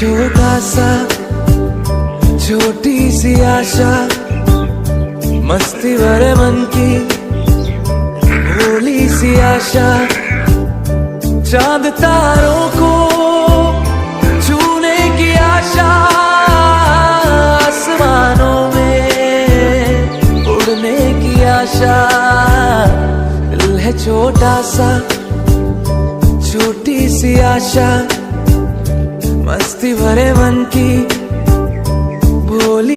छोटा सा छोटी सी आशा, मस्ती भरे मन की भोली सी आशा, चांद तारों को छूने की आशा, आसमानों में उड़ने की आशा। दिल है छोटा सा छोटी सी आशा, मस्ती भरे मन की भोली